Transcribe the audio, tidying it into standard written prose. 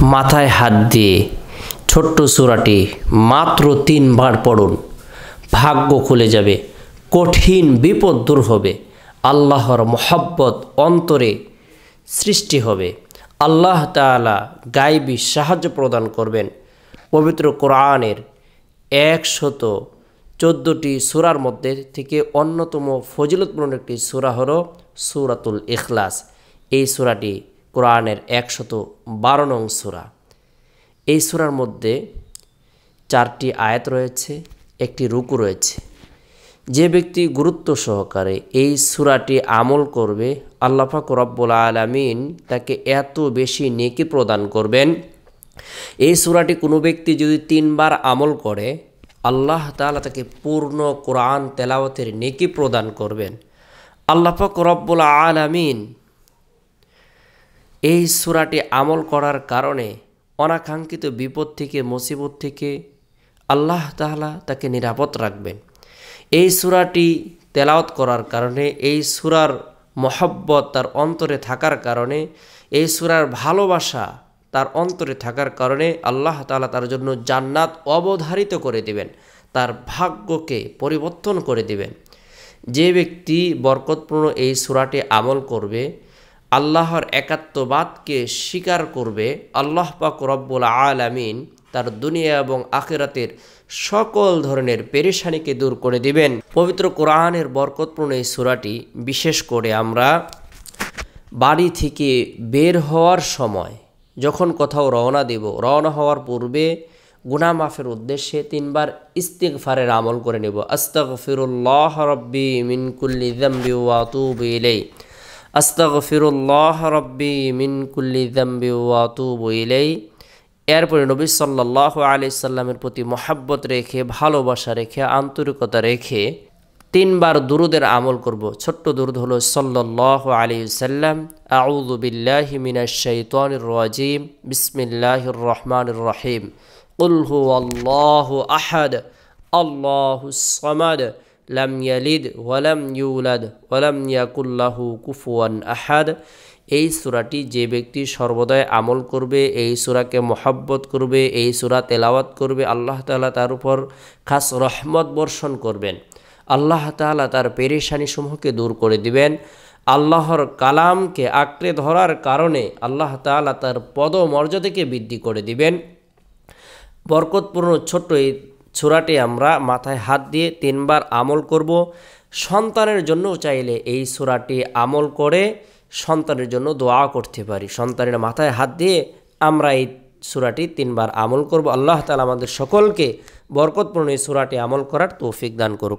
মাথায় হাত দিয়ে ছোট্ট সূরাটি মাত্র 3 বার পড়ুন, ভাগ্য খুলে যাবে, কঠিন বিপদ দূর হবে, আল্লাহর মহব্বত অন্তরে সৃষ্টি হবে, আল্লাহ তাআলা গায়বী সাহায্য প্রদান করবেন। পবিত্র কোরআনের 114টি সূরার মধ্যে থেকে অন্যতম ফজিলতপূর্ণ একটি সূরা হলো সূরাতুল ইখলাস। এই সূরাটি কোরআনের 112 নং সূরা। এই সূরার মধ্যে 4টি আয়াত রয়েছে, একটি রুকু রয়েছে। যে ব্যক্তি গুরুত্ব সহকারে এই সূরাটি আমল করবে, আল্লাহ পাক রব্বুল আলামিন তাকে এত বেশি নেকি প্রদান করবেন। এই সূরাটি কোনো ব্যক্তি যদি 3 বার আমল করে, আল্লাহ তাআলা তাকে পূর্ণ কোরআন তেলাওয়াতের নেকি প্রদান করবেন। আল্লাহ পাক রব্বুল আলামিন এই সূরাটি আমল করার কারণে অনাকাঙ্ক্ষিত বিপদ থেকে, মুসিবত থেকে আল্লাহ তাআলা তাকে নিরাপদ রাখবেন। এই সূরাটি তেলাওয়াত করার কারণে, এই সূরার মহব্বত তার অন্তরে থাকার কারণে, এই সূরার ভালোবাসা তার অন্তরে থাকার কারণে আল্লাহ তাআলা তার জন্য জান্নাত অবধারিত করে দিবেন, তার ভাগ্যকে পরিবর্তন করে দিবেন। যে ব্যক্তি বরকতপূর্ণ এই সূরাটি আমল করবে, আল্লাহর একাত্মবাদকে স্বীকার করবে, আল্লাহ পাক রব্বুল আলামিন তার দুনিয়া এবং আখিরাতের সকল ধরনের পেরেশানিকে দূর করে দিবেন। পবিত্র কোরআনের বরকতপূর্ণ এই সূরাটি বিশেষ করে আমরা বাড়ি থেকে বের হওয়ার সময়, যখন কোথাও রওনা দেব, রওনা হওয়ার পূর্বে গুনাহ মাফের উদ্দেশ্যে 3 বার ইস্তিগফারের আমল করে নেব। আস্তাগফিরুল্লাহ রাব্বি মিন কুল্লি যামবি ওয়া আতুবু ইলাইহি, আস্তাগফিরুল্লাহ রাব্বি মিন কুল্লি যামবি ওয়া আতুবু ইলাইহি। এরপরে নবী সাল্লাল্লাহু আলাইহি সাল্লামের প্রতি মহব্বত রেখে, ভালোবাসা রেখে, আন্তরিকতা রেখে 3 বার দুরুদের আমল করব। ছোট্ট দুরুদ হলো সাল্লাল্লাহু আলাইহি সাল্লাম, আউযু বিল্লাহি মিনাশ শাইতানির রাজিম, বিসমিল্লাহির রহমানির রহিম, কুল হুয়াল্লাহু আহাদ, আল্লাহুস সামাদ, লাম ইয়ালিদ ওয়া লাম ইউলাদ ওয়া লাম ইয়াকুল লাহু কুফুয়ান আহাদ। এই সূরাটি যে ব্যক্তি সর্বদাই আমল করবে, এই সূরাকে মহব্বত করবে, এই সূরা তেলাওয়াত করবে, আল্লাহ তাআলা তার উপর খাস রহমত বর্ষণ করবেন। আল্লাহ তাআলা তার পেরেশানি সমূহকে দূর করে দিবেন। আল্লাহর কালামকে আঁকড়ে ধরার কারণে আল্লাহ তাআলা তার পদমর্যাদাকে বৃদ্ধি করে দিবেন। বরকতপূর্ণ ছোট্ট এই সূরাটি আমরা মাথায় হাত দিয়ে 3 বার আমল করব। সন্তানের জন্য চাইলে এই সূরাটি আমল করে সন্তানের জন্য দোয়া করতে পারি। সন্তানের মাথায় হাত দিয়ে আমরা এই সূরাটি 3 বার আমল করব। আল্লাহ তাআলা আমাদের সকলকে বরকতপূর্ণ এই সূরাটি আমল করার তৌফিক দান করুক।